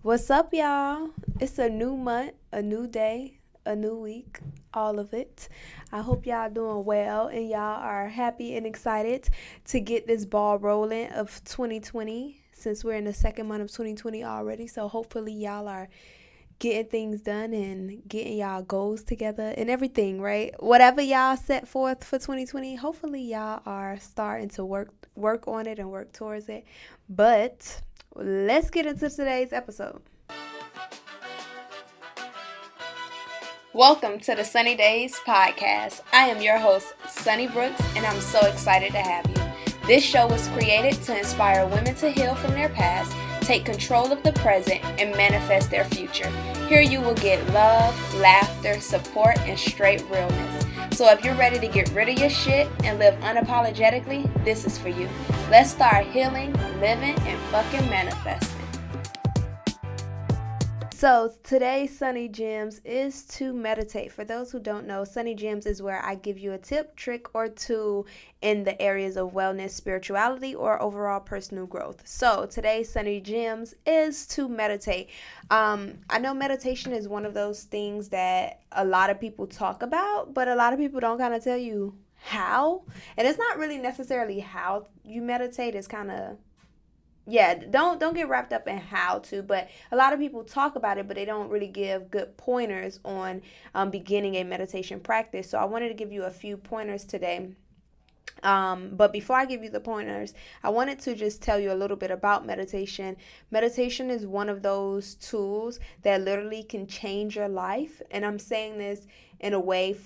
What's up, y'all? It's a new month, a new day, a new week, all of it. I hope y'all doing well and y'all are happy and excited to get this ball rolling of 2020 since we're in the second month of 2020 already. So hopefully y'all are getting things done and getting y'all goals together and everything, right? Whatever y'all set forth for 2020, hopefully y'all are starting to work on it and work towards it. But let's get into today's episode. Welcome to the Sunny Days podcast. I am your host, Sunny Brooks, and I'm so excited to have you. This show was created to inspire women to heal from their past, take control of the present, and manifest their future. Here you will get love, laughter, support, and straight realness. So if you're ready to get rid of your shit and live unapologetically, this is for you. Let's start healing, living, and fucking manifesting. So today's Sunny Gems is to meditate. For those who don't know, Sunny Gems is where I give you a tip, trick, or two in the areas of wellness, spirituality, or overall personal growth. So today's Sunny Gems is to meditate. I know meditation is one of those things that a lot of people talk about, but a lot of people don't kind of tell you how. And it's not really necessarily how you meditate. It's kind of don't get wrapped up in how to, but a lot of people talk about it, but they don't really give good pointers on beginning a meditation practice. So I wanted to give you a few pointers today. But before I give you the pointers, I wanted to just tell you a little bit about meditation. Meditation is one of those tools that literally can change your life. And I'm saying this in a way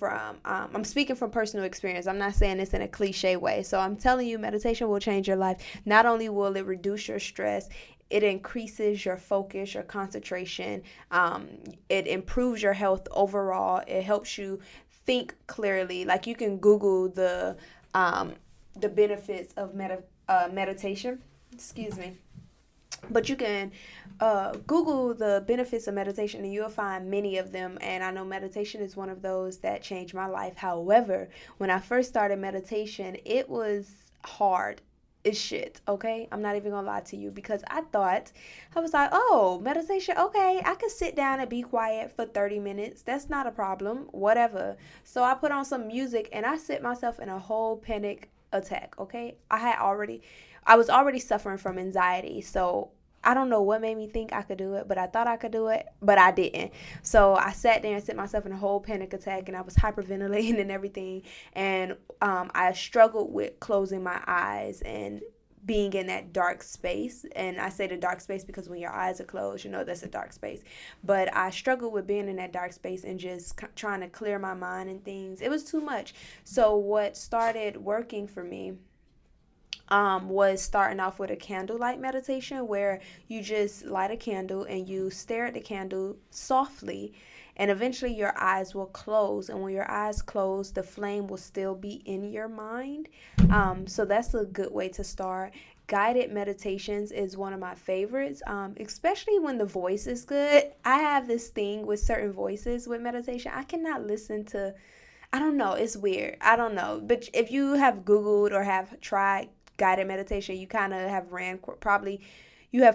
I'm speaking from personal experience. I'm not saying this in a cliche way. So I'm telling you, meditation will change your life. Not only will it reduce your stress, it increases your focus, your concentration. It improves your health overall. It helps you think clearly. Like, you can Google the benefits of meditation. Excuse me. But you can Google the benefits of meditation and you'll find many of them. And I know meditation is one of those that changed my life. However, when I first started meditation, it was hard as shit, okay? I'm not even gonna lie to you, because I was like, oh, meditation, okay, I could sit down and be quiet for 30 minutes. That's not a problem, whatever. So I put on some music and I set myself in a whole panic attack, okay? I was already suffering from anxiety, so I don't know what made me think I could do it, but I thought I could do it, but I didn't. So I sat there and set myself in a whole panic attack, and I was hyperventilating and everything. And I struggled with closing my eyes and being in that dark space. And I say the dark space because when your eyes are closed, you know that's a dark space. But I struggled with being in that dark space and just trying to clear my mind and things. It was too much. So what started working for me was starting off with a candlelight meditation, where you just light a candle and you stare at the candle softly, and eventually your eyes will close. And when your eyes close, the flame will still be in your mind. So that's a good way to start. Guided meditations is one of my favorites, especially when the voice is good. I have this thing with certain voices with meditation. I cannot listen to, I don't know, it's weird. I don't know. But if you have Googled or have tried guided meditation, you kind of have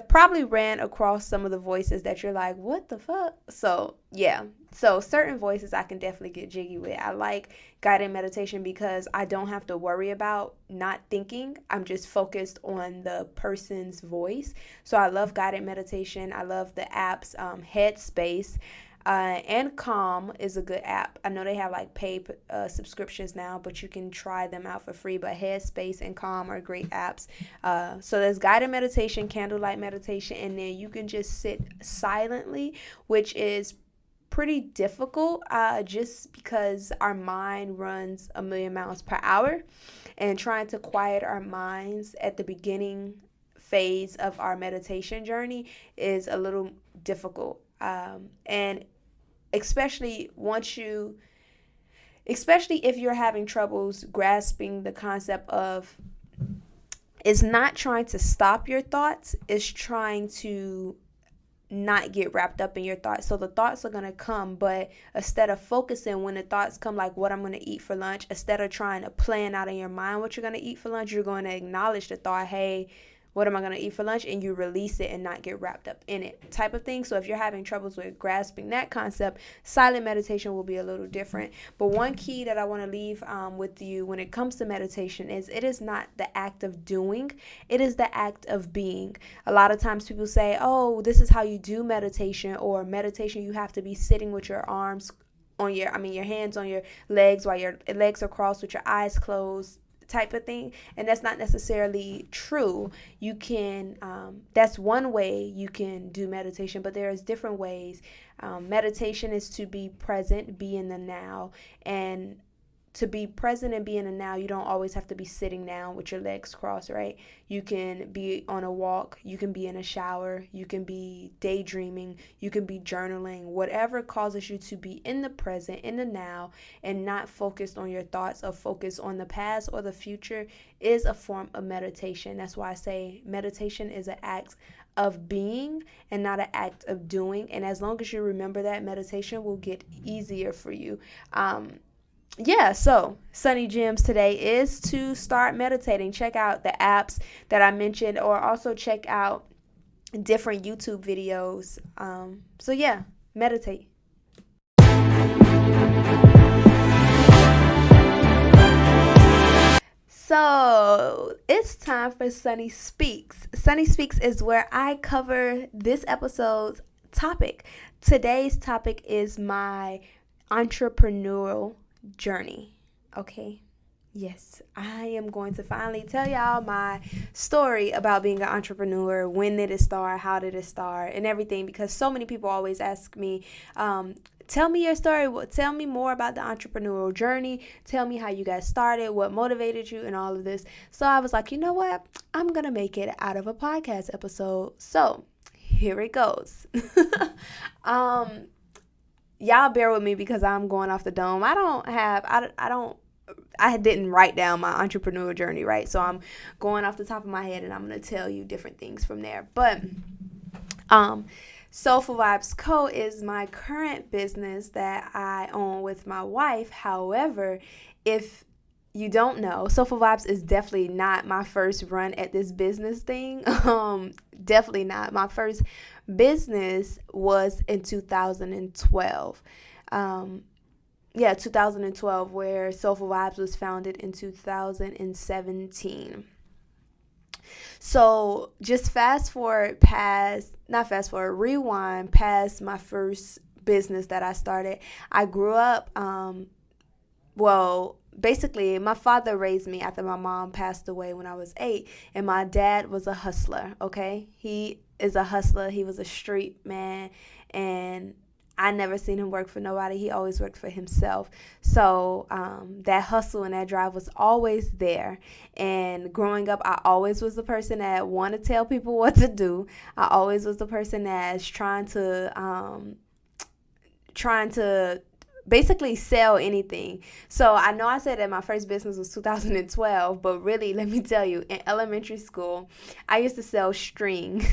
probably ran across some of the voices that you're like, what the fuck? So yeah, so certain voices I can definitely get jiggy with. I like guided meditation because I don't have to worry about not thinking. I'm just focused on the person's voice. So I love guided meditation. I love the apps, Headspace. And Calm is a good app. I know they have like paid subscriptions now, but you can try them out for free. But Headspace and Calm are great apps. So there's guided meditation, candlelight meditation, and then you can just sit silently, which is pretty difficult just because our mind runs a million miles per hour, and trying to quiet our minds at the beginning phase of our meditation journey is a little difficult. And especially if you're having troubles grasping the concept of, it's not trying to stop your thoughts, it's trying to not get wrapped up in your thoughts. So the thoughts are going to come, but instead of focusing when the thoughts come, like what I'm going to eat for lunch, instead of trying to plan out in your mind what you're going to eat for lunch, you're going to acknowledge the thought, hey, what am I going to eat for lunch? And you release it and not get wrapped up in it type of thing. So if you're having troubles with grasping that concept, silent meditation will be a little different. But one key that I want to leave with you when it comes to meditation is it is not the act of doing, it is the act of being. A lot of times people say, oh, this is how you do meditation, or meditation, you have to be sitting with your arms on your hands on your legs while your legs are crossed with your eyes closed type of thing. And that's not necessarily true. You can that's one way you can do meditation, but there's different ways. Meditation is to be present, be in the now. And to be present and be in the now, you don't always have to be sitting down with your legs crossed, right? You can be on a walk, you can be in a shower, you can be daydreaming, you can be journaling, whatever causes you to be in the present, in the now, and not focused on your thoughts or focused on the past or the future is a form of meditation. That's why I say meditation is an act of being and not an act of doing. And as long as you remember that, meditation will get easier for you. So Sunny Gems today is to start meditating. Check out the apps that I mentioned, or also check out different YouTube videos. Meditate. So it's time for Sunny Speaks. Sunny Speaks is where I cover this episode's topic. Today's topic is my entrepreneurial journey. Okay. Yes, I am going to finally tell y'all my story about being an entrepreneur. When did it start? How did it start? And everything, because so many people always ask me, tell me your story. Tell me more about the entrepreneurial journey. Tell me how you guys started, what motivated you, and all of this. So I was like, you know what? I'm going to make it out of a podcast episode. So here it goes. Y'all bear with me because I'm going off the dome. I didn't write down my entrepreneurial journey, right? So I'm going off the top of my head and I'm going to tell you different things from there. But Soulful Vibes Co is my current business that I own with my wife. However, if you don't know, Soulful Vibes is definitely not my first run at this business thing. Definitely not. My first business was in 2012. 2012, where Soulful Vibes was founded in 2017. So just rewind past my first business that I started. I grew up, basically, my father raised me after my mom passed away when I was 8, and my dad was a hustler, okay? He is a hustler. He was a street man, and I never seen him work for nobody. He always worked for himself. So that hustle and that drive was always there. And growing up, I always was the person that wanted to tell people what to do. I always was the person that's trying to basically sell anything. So I know I said that my first business was 2012, but really, let me tell you, in elementary school, I used to sell string.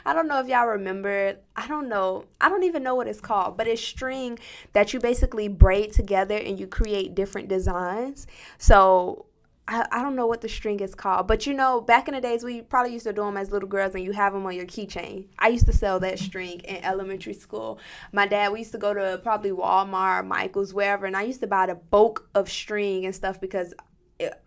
I don't know if y'all remember. I don't even know what it's called, but it's string that you basically braid together and you create different designs. So I don't know what the string is called, but back in the days, we probably used to do them as little girls and you have them on your keychain. I used to sell that string in elementary school. My dad, we used to go to probably Walmart, Michael's, wherever, and I used to buy the bulk of string and stuff because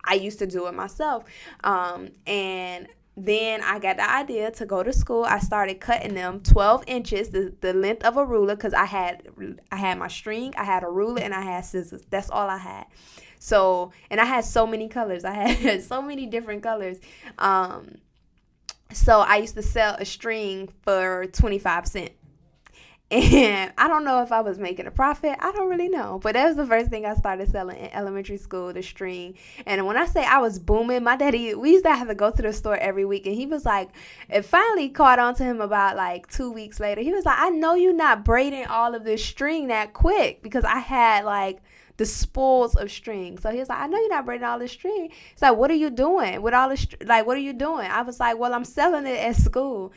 I used to do it myself. And then I got the idea to go to school. I started cutting them 12 inches, the length of a ruler, because I had my string, I had a ruler, and I had scissors. That's all I had. So, and I had so many colors. I had so many different colors. So I used to sell a string for 25 cents. And I don't know if I was making a profit. I don't really know. But that was the first thing I started selling in elementary school, the string. And when I say I was booming, my daddy, we used to have to go to the store every week. And he was like, it finally caught on to him about like 2 weeks later. He was like, I know you're not braiding all of this string that quick, because I had like the spools of string. So he was like, I know you're not braiding all this string. He's like, what are you doing with all this? What are you doing? I was like, well, I'm selling it at school.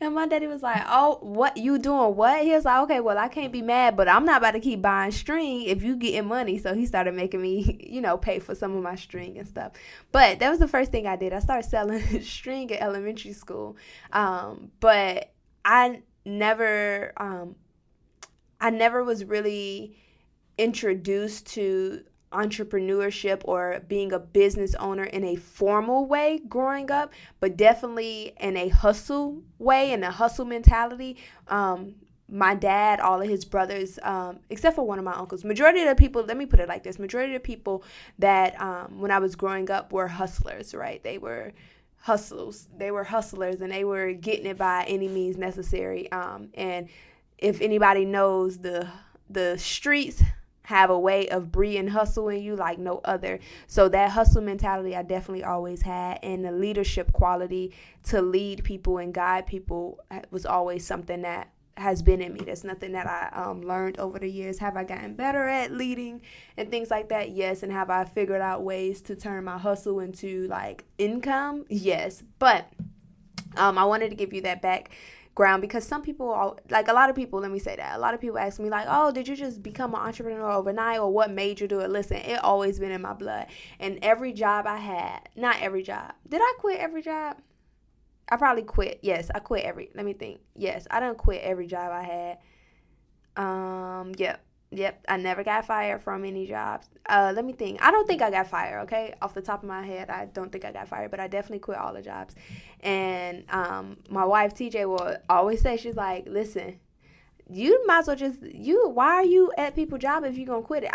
And my daddy was like, oh, what, you doing what? He was like, okay, well, I can't be mad, but I'm not about to keep buying string if you getting money. So he started making me, pay for some of my string and stuff. But that was the first thing I did. I started selling string at elementary school. But I never, I never was really introduced to entrepreneurship or being a business owner in a formal way growing up, but definitely in a hustle way, in a hustle mentality. My dad, all of his brothers, except for one of my uncles, majority of the people, let me put it like this, majority of the people that when I was growing up were hustlers, right? They were hustlers, and they were getting it by any means necessary. And if anybody knows, the streets have a way of breeding hustle in you like no other. So that hustle mentality I definitely always had, and the leadership quality to lead people and guide people was always something that has been in me. That's nothing that I learned over the years. Have I gotten better at leading and things like that? Yes. And have I figured out ways to turn my hustle into like income? Yes. But I wanted to give you that background because some people, like a lot of people, let me say that, a lot of people ask me like, oh, did you just become an entrepreneur overnight, or what made you do it? Listen, it always been in my blood. And every job I had, not every job, did I quit every job? I probably quit. Yes, I quit let me think. Yes, I done quit every job I had. Yep. I never got fired from any jobs. Let me think. I don't think I got fired, okay? Off the top of my head, I don't think I got fired, but I definitely quit all the jobs. And my wife, TJ, will always say, she's like, listen, you might as well why are you at people's job if you're going to quit it?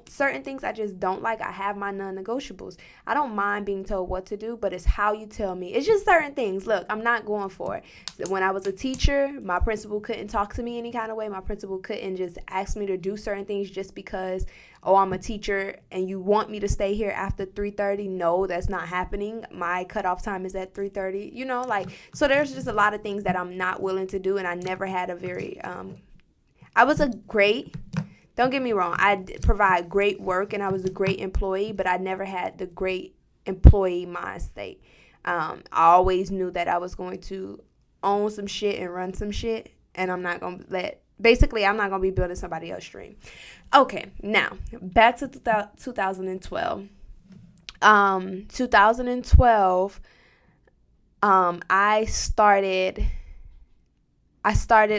Certain things I just don't like. I have my non-negotiables. I don't mind being told what to do, but it's how you tell me. It's just certain things. Look, I'm not going for it. When I was a teacher, my principal couldn't talk to me any kind of way. My principal couldn't just ask me to do certain things just because, oh, I'm a teacher and you want me to stay here after 3:30. No, that's not happening. My cutoff time is at 3:30. So there's just a lot of things that I'm not willing to do. And I never had a very, don't get me wrong, I provide great work and I was a great employee, but I never had the great employee mind state. I always knew that I was going to own some shit and run some shit, and I'm not going to be building somebody else's dream. Okay, now, back to 2012. 2012, I started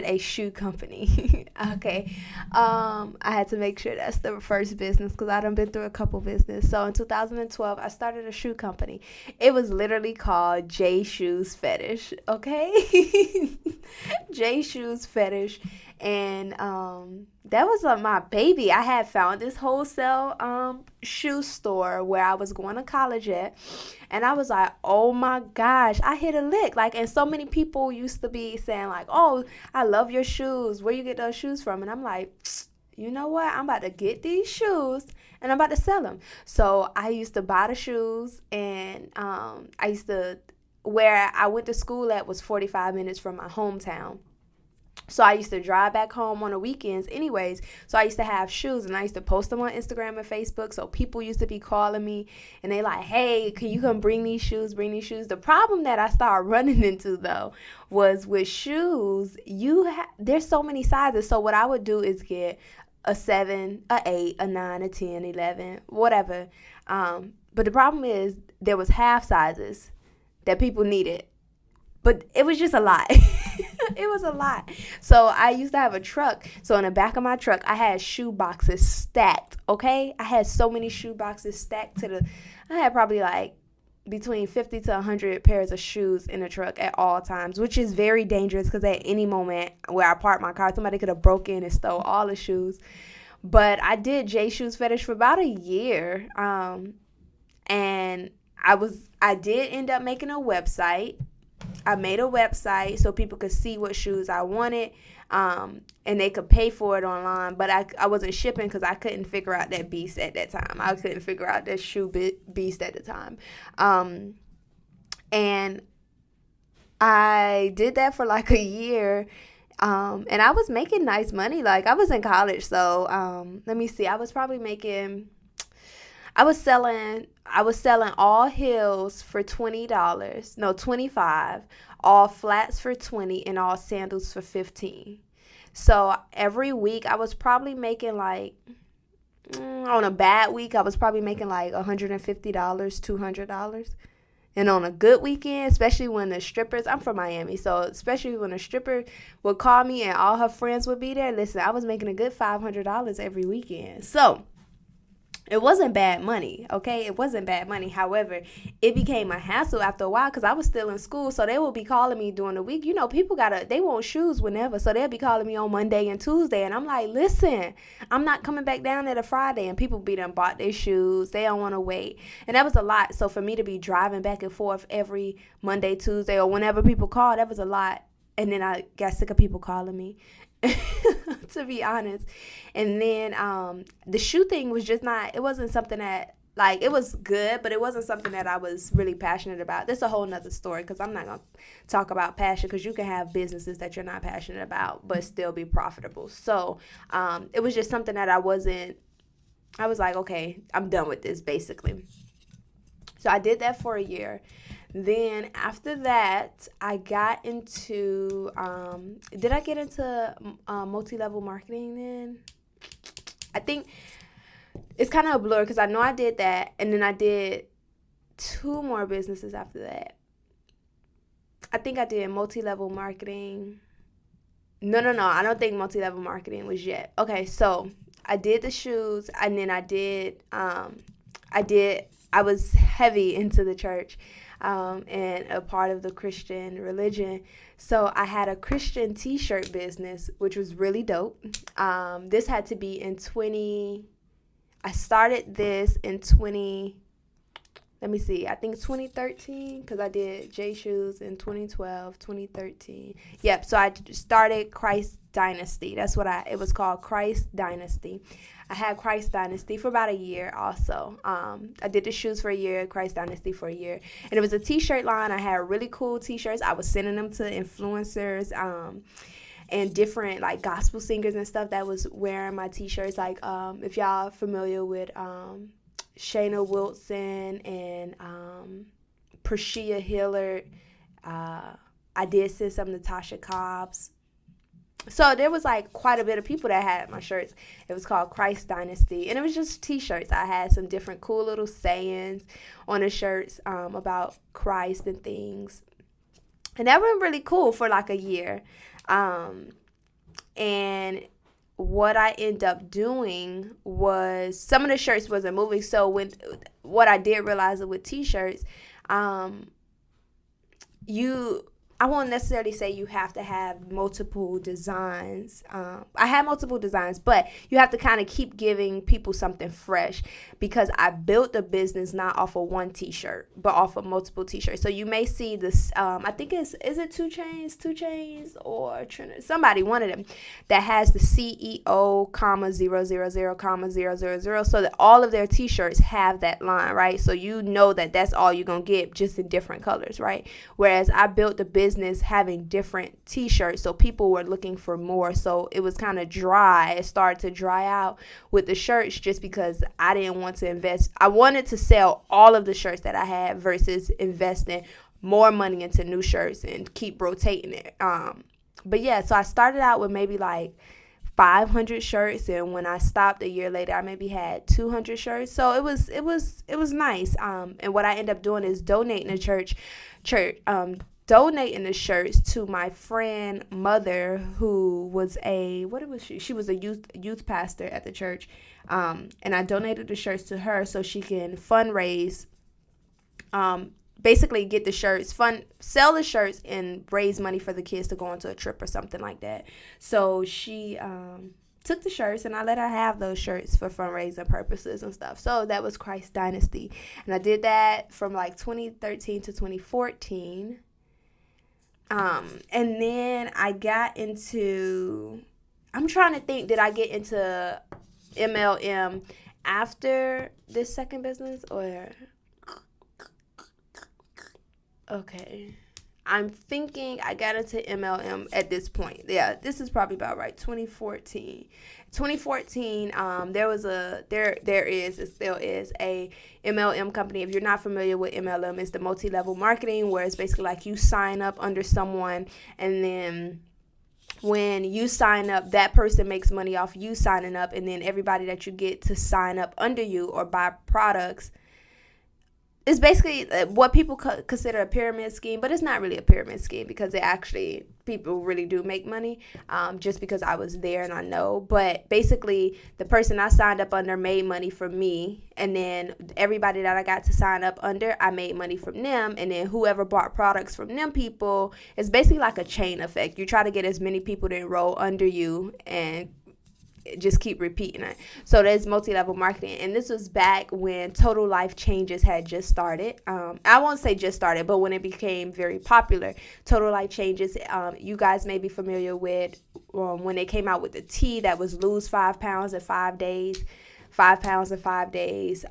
a shoe company. Okay. I had to make sure that's the first business because I done been through a couple business. So in 2012, I started a shoe company. It was literally called J Shoes Fetish. Okay. J Shoes Fetish. And that was my baby. I had found this wholesale shoe store where I was going to college at. And I was like, oh my gosh, I hit a lick. And so many people used to be saying like, oh, I love your shoes. Where you get those shoes from? And I'm like, you know what? I'm about to get these shoes and I'm about to sell them. So I used to buy the shoes, and where I went to school at was 45 minutes from my hometown. So I used to drive back home on the weekends anyways. So I used to have shoes, and I used to post them on Instagram and Facebook. So people used to be calling me, and they like, hey, can you come bring these shoes? The problem that I started running into, though, was with shoes, there's so many sizes. So what I would do is get a 7, a 8, a 9, a 10, 11, whatever. But the problem is there was half sizes that people needed. But it was just a lot. It was a lot. So I used to have a truck. So in the back of my truck, I had shoe boxes stacked, okay? I had so many shoe boxes stacked I had probably between 50 to 100 pairs of shoes in the truck at all times, which is very dangerous because at any moment where I parked my car, somebody could have broke in and stole all the shoes. But I did J Shoes Fetish for about a year. And I did end up making a website. I made a website so people could see what shoes I wanted, and they could pay for it online. But I wasn't shipping because I couldn't figure out that beast at that time. I couldn't figure out that shoe beast at the time. And I did that for a year, and I was making nice money. I was in college, so let me see. I was selling all heels for $20. No, $25. all flats for 20 and all sandals for 15. So every week I was probably making like, on a bad week, I was probably making like $150, $200. And on a good weekend, especially when the strippers, I'm from Miami, so especially when a stripper would call me and all her friends would be there, listen, I was making a good $500 every weekend. So it wasn't bad money, okay? It wasn't bad money. However, it became a hassle after a while because I was still in school. So they will be calling me during the week. You know, people they want shoes whenever. So they'll be calling me on Monday and Tuesday. And I'm like, listen, I'm not coming back down there to Friday. And people be done bought their shoes. They don't want to wait. And that was a lot. So for me to be driving back and forth every Monday, Tuesday, or whenever people call, that was a lot. And then I got sick of people calling me. To be honest. And then the shoe thing was just not, it wasn't something that, like, it was good, but it wasn't something that I was really passionate about. That's a whole nother story because I'm not going to talk about passion, because you can have businesses that you're not passionate about but still be profitable. So it was just something that I was like, okay, I'm done with this basically. So I did that for a year. Then after that, I got into, did I get into multi-level marketing then? I think it's kind of a blur because I know I did that. And then I did 2 more businesses after that. I think I did multi-level marketing. No. I don't think multi-level marketing was yet. Okay, so I did the shoes, and then I was heavy into the church. And a part of the Christian religion. So I had a Christian t-shirt business, which was really dope. This had to be I started this in 2013, because I did J Shoes in 2012, 2013. Yep, so I started Christ Dynasty. That's what it was called, Christ Dynasty. I had Christ Dynasty for about a year also. I did the shoes for a year, Christ Dynasty for a year. And it was a t-shirt line. I had really cool t-shirts. I was sending them to influencers and different like gospel singers and stuff that was wearing my t-shirts. Like if y'all familiar with Shayna Wilson and Prashia Hillard. I did send some Natasha Cobbs. So there was like quite a bit of people that had my shirts. It was called Christ Dynasty. And it was just t-shirts. I had some different cool little sayings on the shirts about Christ and things. And that went really cool for like a year. And what I ended up doing was some of the shirts wasn't moving. So what I did realize with t-shirts, I won't necessarily say you have to have multiple designs. I had multiple designs, but you have to kind of keep giving people something fresh, because I built the business not off of one t-shirt, but off of multiple t-shirts. So you may see this, I think is it 2 Chainz or Trinity? Somebody, one of them, that has the CEO, 000, so that all of their t-shirts have that line, right? So you know that that's all you're going to get, just in different colors, right? Whereas I built the business having different t-shirts, so people were looking for more. So it was kind of dry. It started to dry out with the shirts, just because I didn't want to invest. I wanted to sell all of the shirts that I had versus investing more money into new shirts and keep rotating it. But yeah, so I started out with maybe like 500 shirts, and when I stopped a year later, I maybe had 200 shirts. So it was nice. And what I ended up doing is donating the shirts to my friend mother, who was she was a youth pastor at the church, and I donated the shirts to her so she can fundraise, basically get the shirts, sell the shirts and raise money for the kids to go on to a trip or something like that. So she took the shirts, and I let her have those shirts for fundraising purposes and stuff. So that was Christ Dynasty, and I did that from like 2013 to 2014. And then I got into, I'm trying to think, did I get into MLM after this second business, or, okay, I'm thinking I got into MLM at this point. Yeah, this is probably about right. 2014. It still is a MLM company. If you're not familiar with MLM, it's the multi-level marketing, where it's basically like you sign up under someone, and then when you sign up, that person makes money off you signing up, and then everybody that you get to sign up under you or buy products. It's basically what people consider a pyramid scheme, but it's not really a pyramid scheme, because people really do make money, just because I was there and I know. But basically, the person I signed up under made money from me, and then everybody that I got to sign up under, I made money from them, and then whoever bought products from them people, it's basically like a chain effect. You try to get as many people to enroll under you, and just keep repeating it. So there's multi-level marketing, and this was back when Total Life Changes had just started. I won't say just started, but when it became very popular. Total Life Changes, you guys may be familiar with when they came out with the tea that was lose 5 pounds in 5 days, 5 pounds in 5 days,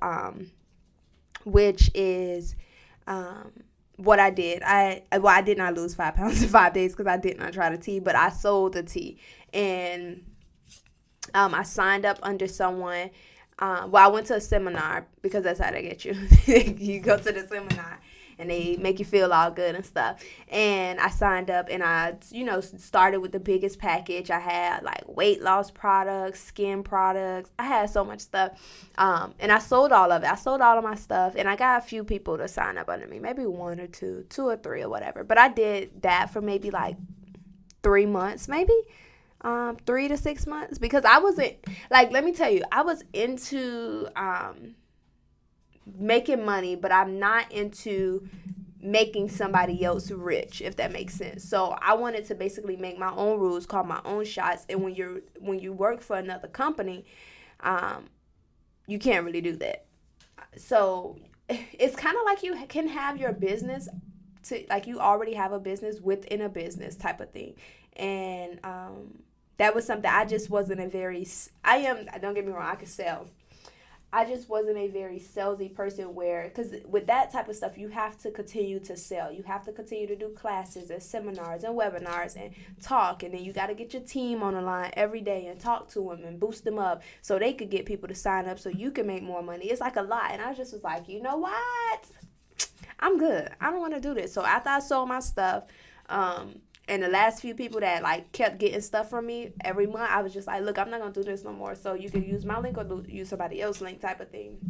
which is what I did. I did not lose 5 pounds in 5 days, because I did not try the tea, but I sold the tea. And I signed up under someone. I went to a seminar, because that's how they get you. You go to the seminar, and they make you feel all good and stuff. And I signed up, and I, started with the biggest package. I had like weight loss products, skin products. I had so much stuff. And I sold all of it. I sold all of my stuff, and I got a few people to sign up under me, maybe 1 or 2 or 3 or whatever. But I did that for maybe like 3 months, maybe. 3 to 6 months, because I wasn't, like, let me tell you, I was into making money, but I'm not into making somebody else rich, if that makes sense. So I wanted to basically make my own rules, call my own shots. And when you work for another company, you can't really do that. So it's kind of like you can have your business, like you already have a business within a business type of thing. And that was something I just wasn't don't get me wrong, I could sell. I just wasn't a very salesy person, because with that type of stuff, you have to continue to sell. You have to continue to do classes and seminars and webinars and talk. And then you got to get your team on the line every day and talk to them and boost them up so they could get people to sign up so you can make more money. It's like a lot. And I just was like, you know what? I'm good. I don't want to do this. So after I sold my stuff, and the last few people that like kept getting stuff from me every month, I was just like, look, I'm not going to do this no more. So you can use my link or use somebody else's link type of thing.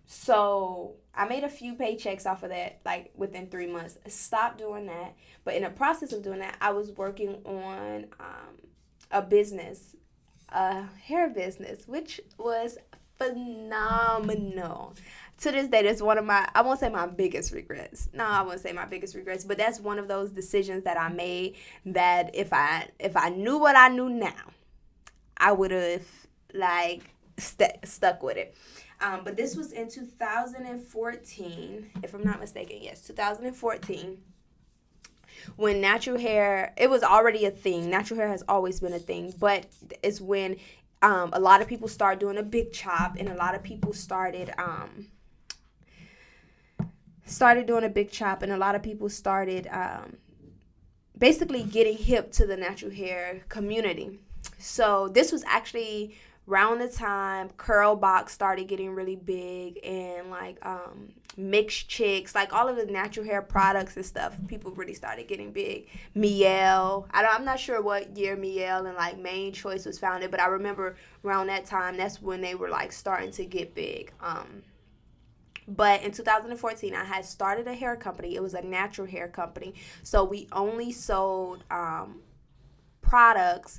So I made a few paychecks off of that, like within 3 months. Stopped doing that. But in the process of doing that, I was working on a business, a hair business, which was phenomenal. To this day, that's one of I won't say my biggest regrets. No, I won't say my biggest regrets, but that's one of those decisions that I made that if I knew what I knew now, I would have stuck with it. But this was in 2014, if I'm not mistaken. Yes, 2014. When natural hair, it was already a thing. Natural hair has always been a thing, but it's when a lot of people started doing a big chop, and a lot of people started doing a big chop, and a lot of people started basically getting hip to the natural hair community. So this was actually around the time curl box started getting really big, and like mixed chicks, like all of the natural hair products and stuff, people really started getting big. Miel, I'm not sure what year Miel and like Main Choice was founded, but I remember around that time, that's when they were like starting to get big. But in 2014, I had started a hair company. It was a natural hair company. So we only sold products.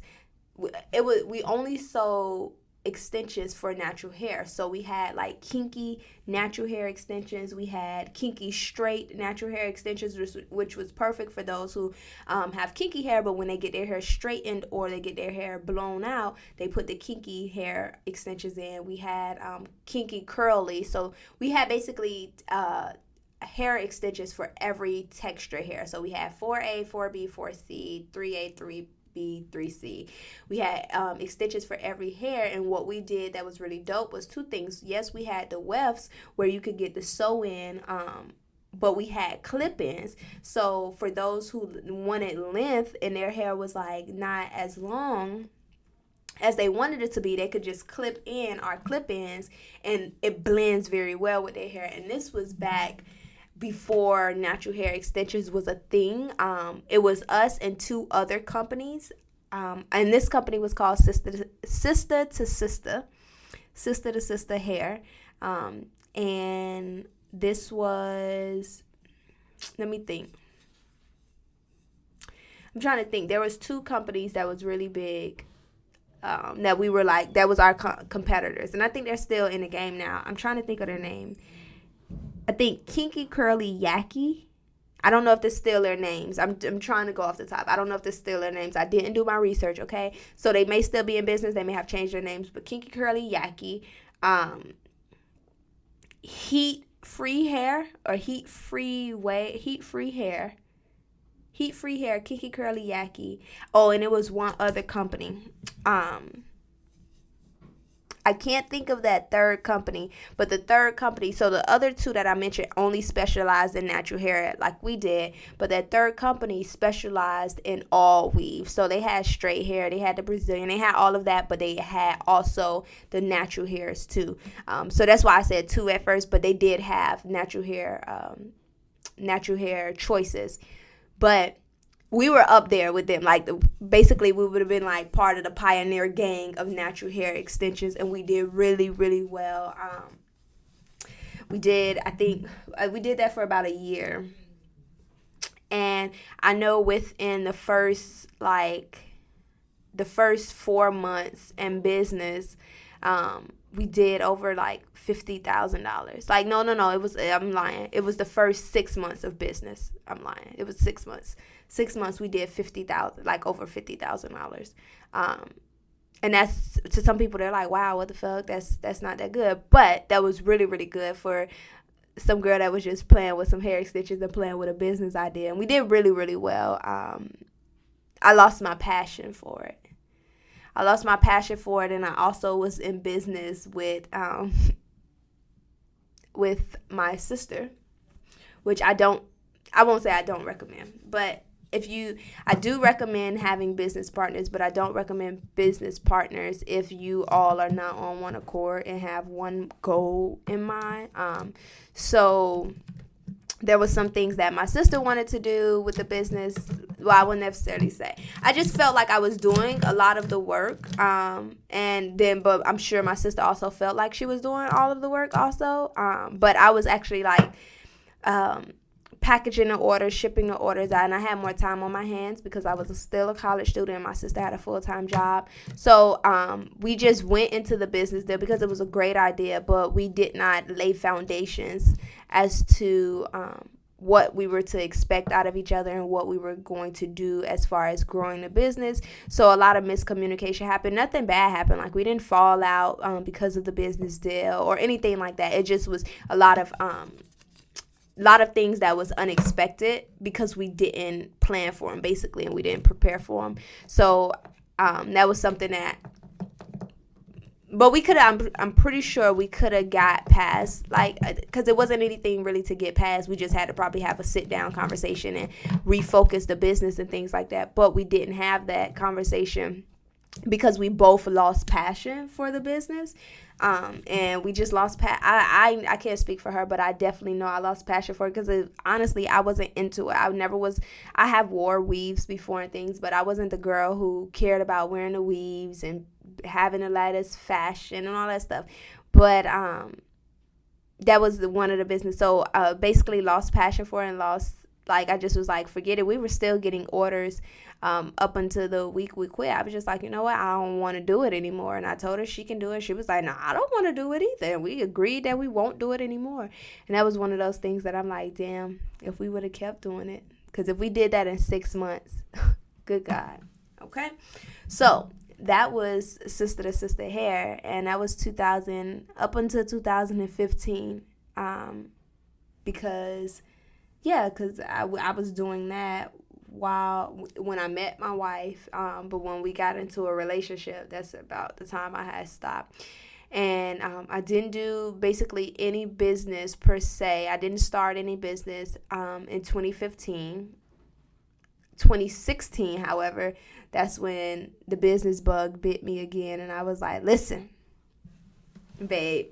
We only sold extensions for natural hair. So we had like kinky natural hair extensions. We had kinky straight natural hair extensions, which was perfect for those who have kinky hair, but when they get their hair straightened or they get their hair blown out, they put the kinky hair extensions in. We had kinky curly. So we had basically hair extensions for every texture hair. So we had 4A, 4B, 4C, 3A, 3B, 3C. We had extensions for every hair, and what we did that was really dope was two things. Yes, we had the wefts where you could get the sew-in but we had clip-ins. So for those who wanted length and their hair was like not as long as they wanted it to be, they could just clip in our clip-ins, and it blends very well with their hair. And this was back before natural hair extensions was a thing. It was us and 2 other companies, and this company was called Sister to Sister Hair, and this was, let me think. I'm trying to think. There was 2 companies that was really big, that we were like, that was our competitors, and I think they're still in the game now. I'm trying to think of their name. I think Kinky Curly Yaki. I don't know if this still their names. I'm trying to go off the top. I don't know if this still their names. I didn't do my research, okay? So they may still be in business. They may have changed their names, but Kinky Curly Yaki, Heat Free Hair, Kinky Curly Yaki. Oh, and it was one other company. I can't think of that third company, but the third company, so the other 2 that I mentioned only specialized in natural hair like we did, but that third company specialized in all weave. So they had straight hair, they had the Brazilian, they had all of that, but they had also the natural hairs too. So that's why I said 2 at first, but they did have natural hair choices. But we were up there with them. Like, basically, we would have been like part of the pioneer gang of natural hair extensions, and we did really, really well. We did that for about a year. And I know within the first 4 months in business, we did over like $50,000. Like, no, I'm lying. It was the first 6 months of business. I'm lying. It was 6 months. 6 months we did $50,000, like over $50,000. And that's, to some people, they're like, wow, what the fuck? That's not that good. But that was really, really good for some girl that was just playing with some hair extensions and playing with a business idea. And we did really, really well. I lost my passion for it. And I also was in business with my sister, which I won't say I don't recommend, but I do recommend having business partners, but I don't recommend business partners if you all are not on one accord and have one goal in mind. So there was some things that my sister wanted to do with the business. Well, I wouldn't necessarily say. I just felt like I was doing a lot of the work. But I'm sure my sister also felt like she was doing all of the work also. But I was actually like, packaging the orders, shipping the orders out, and I had more time on my hands because I was still a college student and my sister had a full-time job. So we just went into the business there because it was a great idea, but we did not lay foundations as to what we were to expect out of each other and what we were going to do as far as growing the business. So a lot of miscommunication happened. Nothing bad happened. Like, we didn't fall out because of the business deal or anything like that. It just was a lot of things that was unexpected because we didn't plan for them, basically, and we didn't prepare for them. So that was something that, but we could have, I'm pretty sure we could have got past, like, because it wasn't anything really to get past. We just had to probably have a sit down conversation and refocus the business and things like that. But we didn't have that conversation because we both lost passion for the business. And we just lost I can't speak for her, but I definitely know I lost passion for it because honestly, I wasn't into it. I have wore weaves before and things, but I wasn't the girl who cared about wearing the weaves and having the latest fashion and all that stuff. But that was one of the business. So basically lost passion for it and I just was like, forget it. We were still getting orders up until the week we quit. I was just like, you know what? I don't want to do it anymore. And I told her she can do it. She was like, no, I don't want to do it either. And we agreed that we won't do it anymore. And that was one of those things that I'm like, damn, if we would have kept doing it. Because if we did that in 6 months, good God. Okay? So that was Sister to Sister Hair. And that was 2000, up until 2015. Because I was doing that when I met my wife, but when we got into a relationship, that's about the time I had stopped. And I didn't do basically any business per se. I didn't start any business in 2015. 2016, however, that's when the business bug bit me again, and I was like, listen, babe.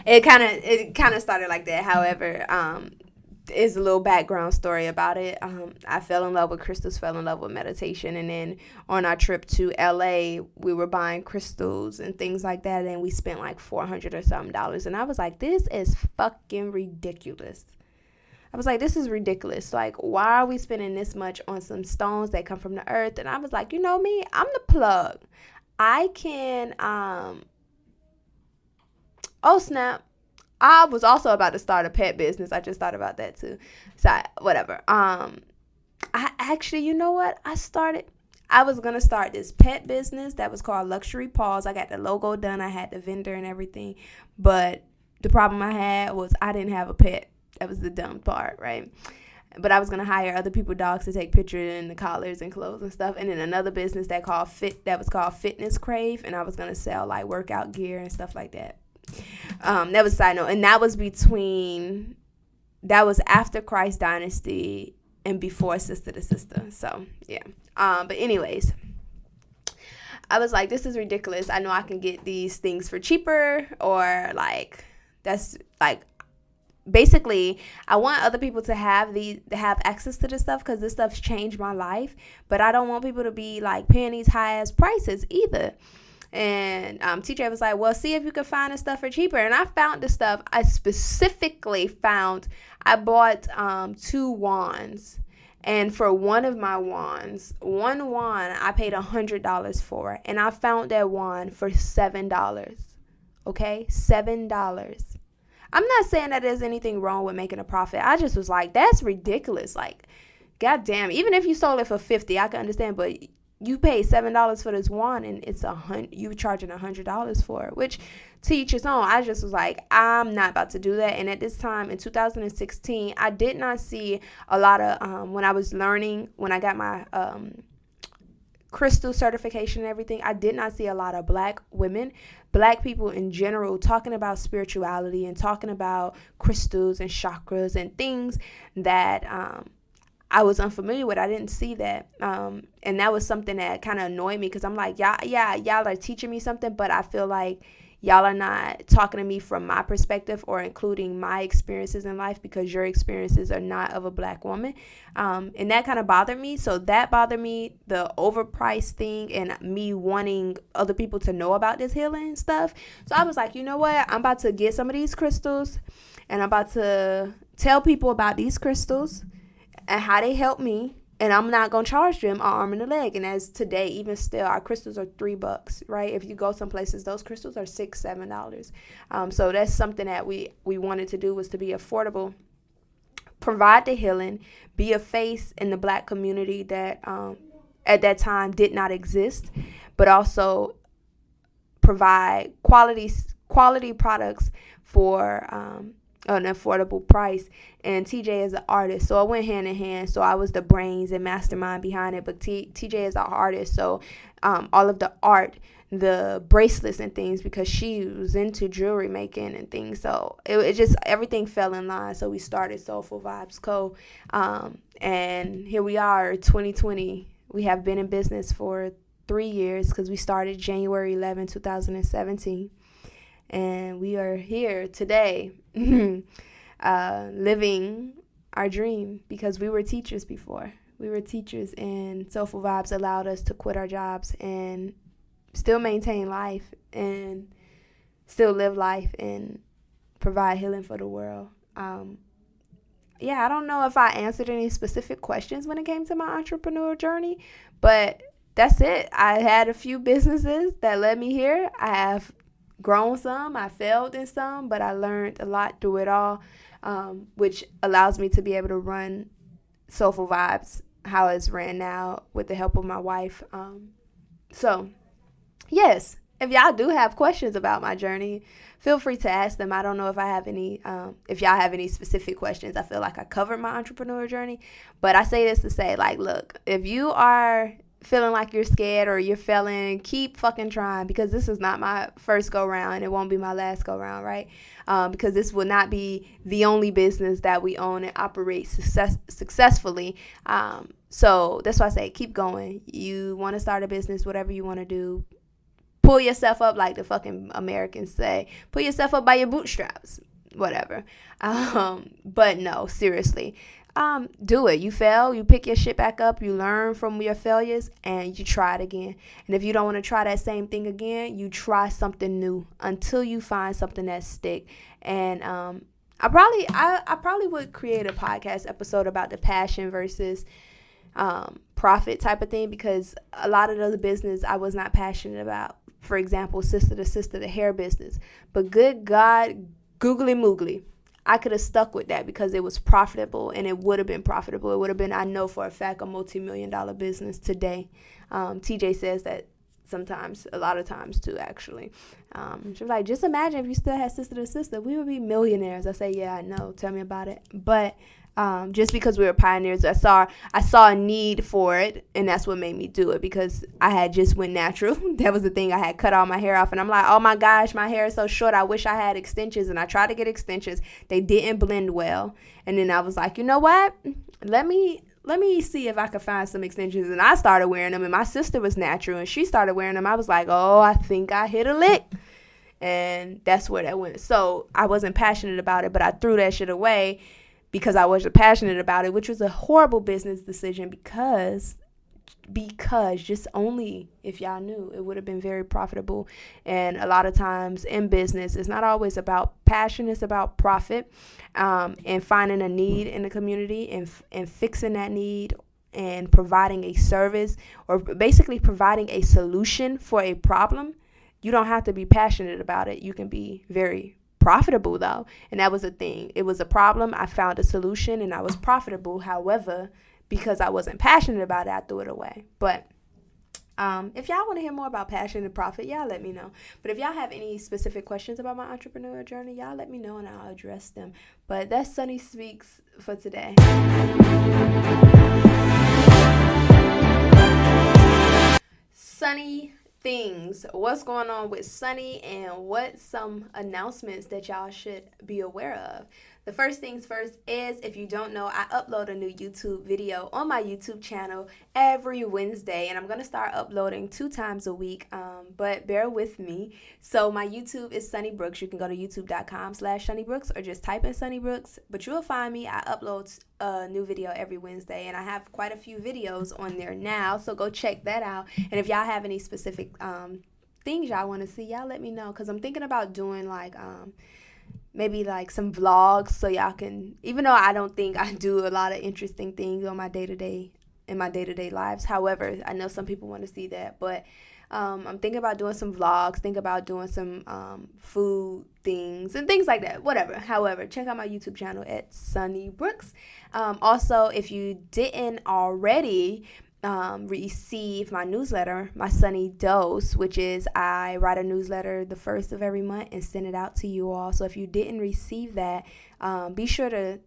It kind of started like that. However, is a little background story about it. I fell in love with crystals, fell in love with meditation, and then on our trip to LA, we were buying crystals and things like that, and we spent like $400 or something, and I was like, this is fucking ridiculous. I was like, this is ridiculous. Like, why are we spending this much on some stones that come from the earth? And I was like, you know me, I'm the plug. I can, oh snap. I was also about to start a pet business. I just thought about that too. So, whatever. I actually, you know what? I was going to start this pet business that was called Luxury Paws. I got the logo done. I had the vendor and everything. But the problem I had was I didn't have a pet. That was the dumb part, right? But I was going to hire other people's dogs to take pictures in the collars and clothes and stuff. And then another business that was called Fitness Crave. And I was going to sell like workout gear and stuff like that. That was a side note. And that was after Christ Dynasty and before Sister to Sister. So, yeah. But anyways, I was like, this is ridiculous. I know I can get these things for cheaper, or like, that's like, basically, I want other people to have access to this stuff, because this stuff's changed my life. But I don't want people to be like paying these high ass prices either. And TJ was like, well, see if you can find this stuff for cheaper. And I found the stuff. I specifically I bought 2 wands. And for one of my wands, one wand I paid $100 for. And I found that wand for $7. Okay? $7. I'm not saying that there's anything wrong with making a profit. I just was like, that's ridiculous. Like, goddamn. Even if you sold it for $50, I can understand. But you paid $7 for this wand, and you charging $100 for it, which, to each his own. I just was like, I'm not about to do that. And at this time in 2016, I did not see a lot of when I got my crystal certification and everything, I did not see a lot of black women, black people in general, talking about spirituality and talking about crystals and chakras and things that I was unfamiliar with. I didn't see that. And that was something that kind of annoyed me, because I'm like, y'all are teaching me something, but I feel like y'all are not talking to me from my perspective or including my experiences in life, because your experiences are not of a black woman. And that kind of bothered me. So that bothered me, the overpriced thing, and me wanting other people to know about this healing stuff. So I was like, you know what? I'm about to get some of these crystals, and I'm about to tell people about these crystals and how they help me, and I'm not going to charge them an arm and a leg. And as today, even still, our crystals are $3, right? If you go some places, those crystals are $6, $7. So that's something that we wanted to do, was to be affordable, provide the healing, be a face in the black community that at that time did not exist, but also provide quality products for an affordable price. And TJ is an artist, so I went hand in hand. So I was the brains and mastermind behind it, but TJ is an artist, so all of the art, the bracelets and things, because she was into jewelry making and things, so it just, everything fell in line. So we started Soulful Vibes Co, and here we are, 2020. We have been in business for 3 years, because we started January 11, 2017. And we are here today living our dream, because we were teachers before. We were teachers, and Soulful Vibes allowed us to quit our jobs and still maintain life and still live life and provide healing for the world. I don't know if I answered any specific questions when it came to my entrepreneurial journey, but that's it. I had a few businesses that led me here. I have grown some, I failed in some, but I learned a lot through it all, which allows me to be able to run Soulful Vibes how it's ran now with the help of my wife. So yes, if y'all do have questions about my journey, feel free to ask them. I don't know if I have any, if y'all have any specific questions. I feel like I covered my entrepreneurial journey, but I say this to say, like, look, if you are feeling like you're scared or you're failing, keep fucking trying, because this is not my first go round. It won't be my last go round, right? Because this will not be the only business that we own and operate successfully. So that's why I say keep going. You want to start a business, whatever you want to do, pull yourself up, like the fucking Americans say. Pull yourself up by your bootstraps, whatever. But no, seriously. Do it. You fail, you pick your shit back up, you learn from your failures, and you try it again. And if you don't want to try that same thing again, you try something new until you find something that stick. And I probably would create a podcast episode about the passion versus profit type of thing, because a lot of the business I was not passionate about. For example, Sister to Sister, the hair business. But good God, googly moogly, I could have stuck with that because it was profitable, and it would have been profitable. It would have been, I know for a fact, a multi-million-dollar business today. TJ says that sometimes, a lot of times too, actually. She was like, just imagine if you still had Sister to Sister, we would be millionaires. I say, yeah, I know. Tell me about it. But just because we were pioneers, I saw a need for it, and that's what made me do it, because I had just went natural. That was the thing. I had cut all my hair off, and I'm like, oh my gosh, my hair is so short. I wish I had extensions, and I tried to get extensions. They didn't blend well, and then I was like, you know what? Let me see if I could find some extensions, and I started wearing them, and my sister was natural, and she started wearing them. I was like, oh, I think I hit a lick. And that's where that went. So I wasn't passionate about it, but I threw that shit away because I wasn't passionate about it, which was a horrible business decision, because just only if y'all knew, it would have been very profitable. And a lot of times in business, it's not always about passion, it's about profit, and finding a need in the community and fixing that need and providing a service, or basically providing a solution for a problem. You don't have to be passionate about it. You can be very profitable, though. And that was the thing. It was a problem. I found a solution, and I was profitable. However, because I wasn't passionate about it, I threw it away. But if y'all want to hear more about passion and profit, y'all let me know. But if y'all have any specific questions about my entrepreneurial journey, y'all let me know and I'll address them. But that's Sunny Speaks for today. Sunny things. What's going on with Sunny, and what some announcements that y'all should be aware of. The first things first is, if you don't know, I upload a new YouTube video on my YouTube channel every Wednesday, and I'm going to start uploading 2 times a week, but bear with me. So my YouTube is Sunny Brooks. You can go to youtube.com/Sunny Brooks, or just type in Sunny Brooks, but you'll find me. I upload a new video every Wednesday, and I have quite a few videos on there now, so go check that out. And if y'all have any specific things y'all want to see, y'all let me know, because I'm thinking about doing like maybe like some vlogs, so y'all can, even though I don't think I do a lot of interesting things on my day-to-day lives. However, I know some people want to see that, but I'm thinking about doing some vlogs, think about doing some food things and things like that, whatever. However, check out my YouTube channel at Sunny Brooks. Also, if you didn't already receive my newsletter, my Sunny Dose, which is I write a newsletter the first of every month and send it out to you all. So if you didn't receive that, be sure to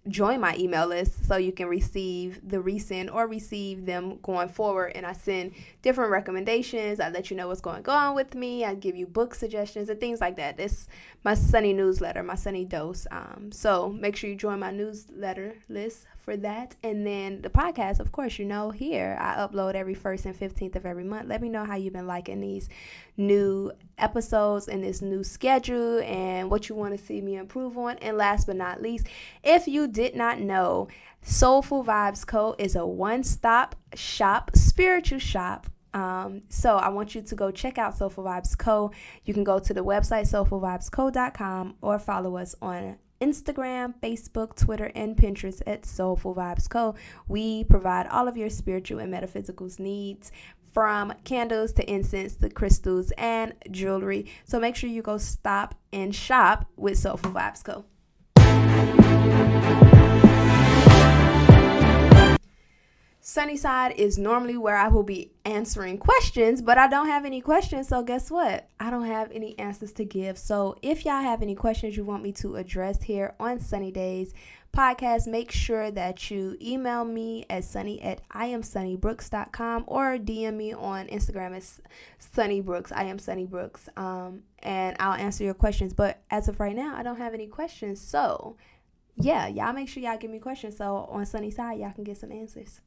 join my email list so you can receive the recent or receive them going forward. And I send different recommendations. I let you know what's going on with me. I give you book suggestions and things like that. This my Sunny newsletter, my Sunny Dose. So make sure you join my newsletter list for that. And then the podcast, of course, here I upload every 1st and 15th of every month. Let me know how you've been liking these new episodes and this new schedule, and what you want to see me improve on. And last but not least, if you did not know, Soulful Vibes Co is a one-stop shop, spiritual shop. So I want you to go check out Soulful Vibes Co. You can go to the website soulfulvibesco.com, or follow us on Instagram, Facebook, Twitter, and Pinterest at Soulful Vibes Co. We provide all of your spiritual and metaphysical needs, from candles to incense to crystals and jewelry. So make sure you go stop and shop with Soulful Vibes Co. Sunnyside is normally where I will be answering questions, but I don't have any questions, so guess what? I don't have any answers to give. So if y'all have any questions you want me to address here on Sunny Days, podcast, make sure that you email me at sunny@iamsunnybrooks.com or DM me on Instagram as sunnybrooks. I am Sunny Brooks. And I'll answer your questions. But as of right now, I don't have any questions. So, yeah, y'all make sure y'all give me questions. So on Sunny's side, y'all can get some answers.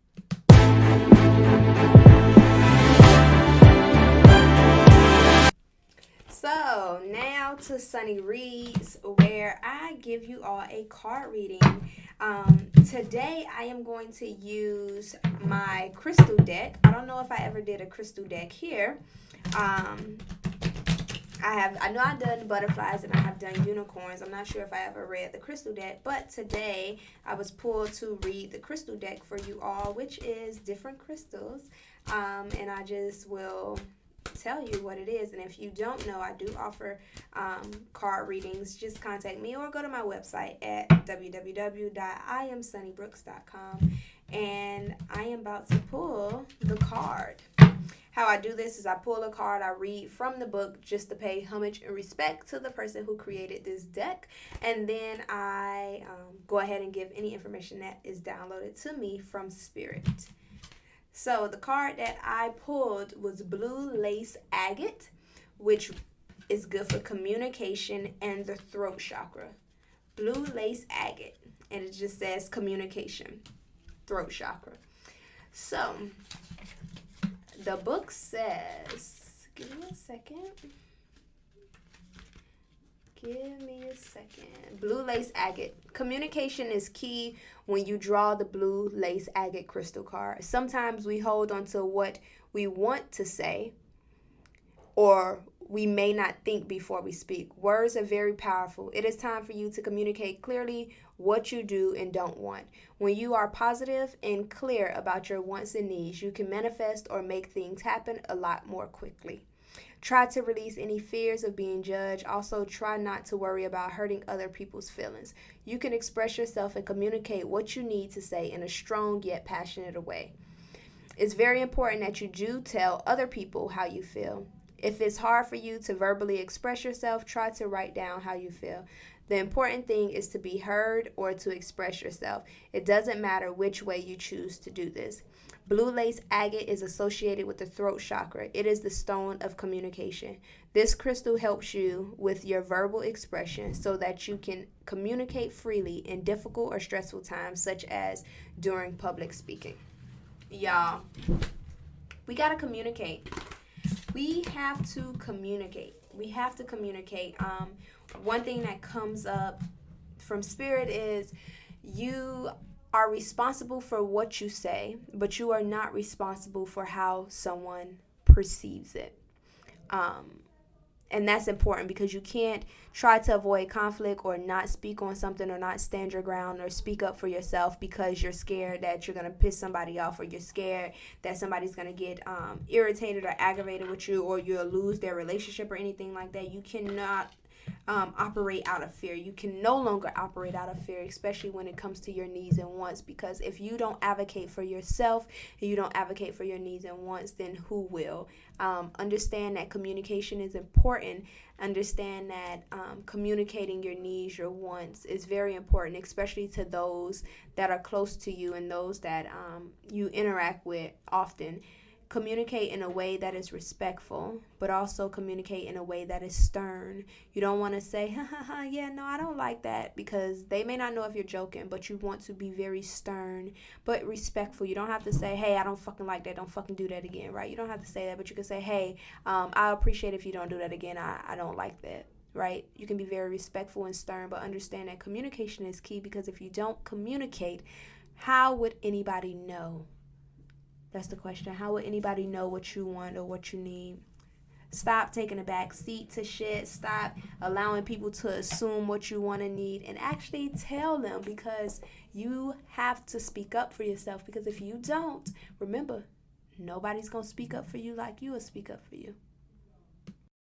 So now to Sunny Reads, where I give you all a card reading. Today I am going to use my crystal deck. I don't know if I ever did a crystal deck here. I know I've done butterflies and I have done unicorns. I'm not sure if I ever read the crystal deck, but today I was pulled to read the crystal deck for you all, which is different crystals. And I just will tell you what it is. And if you don't know, I do offer card readings. Just contact me or go to my website at www.iamsunnybrooks.com, and I am about to pull the card. How I do this is I pull a card, I read from the book just to pay homage and respect to the person who created this deck, and then I go ahead and give any information that is downloaded to me from Spirit. So the card that I pulled was Blue Lace Agate, which is good for communication and the throat chakra. Blue Lace Agate, and it just says communication, throat chakra. So the book says, give me a second. Blue Lace Agate. Communication is key when you draw the Blue Lace Agate crystal card. Sometimes we hold on to what we want to say, or we may not think before we speak. Words are very powerful. It is time for you to communicate clearly what you do and don't want. When you are positive and clear about your wants and needs, you can manifest or make things happen a lot more quickly. Try to release any fears of being judged. Also, try not to worry about hurting other people's feelings. You can express yourself and communicate what you need to say in a strong yet passionate way. It's very important that you do tell other people how you feel. If it's hard for you to verbally express yourself, try to write down how you feel. The important thing is to be heard or to express yourself. It doesn't matter which way you choose to do this. Blue Lace Agate is associated with the throat chakra. It is the stone of communication. This crystal helps you with your verbal expression so that you can communicate freely in difficult or stressful times, such as during public speaking. Y'all, we got to communicate. We have to communicate. One thing that comes up from Spirit is you are responsible for what you say, but you are not responsible for how someone perceives it. And that's important because you can't try to avoid conflict or not speak on something or not stand your ground or speak up for yourself because you're scared that you're going to piss somebody off, or you're scared that somebody's going to get irritated or aggravated with you, or you'll lose their relationship or anything like that. You cannot operate out of fear. You can no longer operate out of fear, especially when it comes to your needs and wants, because if you don't advocate for yourself and you don't advocate for your needs and wants, then who will? Understand that communication is important. Understand that communicating your needs, your wants is very important, especially to those that are close to you and those that you interact with often. Communicate in a way that is respectful, but also communicate in a way that is stern. You don't want to say, yeah, no, I don't like that, because they may not know if you're joking, but you want to be very stern, but respectful. You don't have to say, hey, I don't fucking like that. Don't fucking do that again, right? You don't have to say that, but you can say, hey, I appreciate if you don't do that again. I don't like that, right? You can be very respectful and stern, but understand that communication is key, because if you don't communicate, how would anybody know? That's the question. How would anybody know what you want or what you need? Stop taking a back seat to shit. Stop allowing people to assume what you want and need, and actually tell them, because you have to speak up for yourself. Because if you don't, remember, nobody's going to speak up for you like you will speak up for you.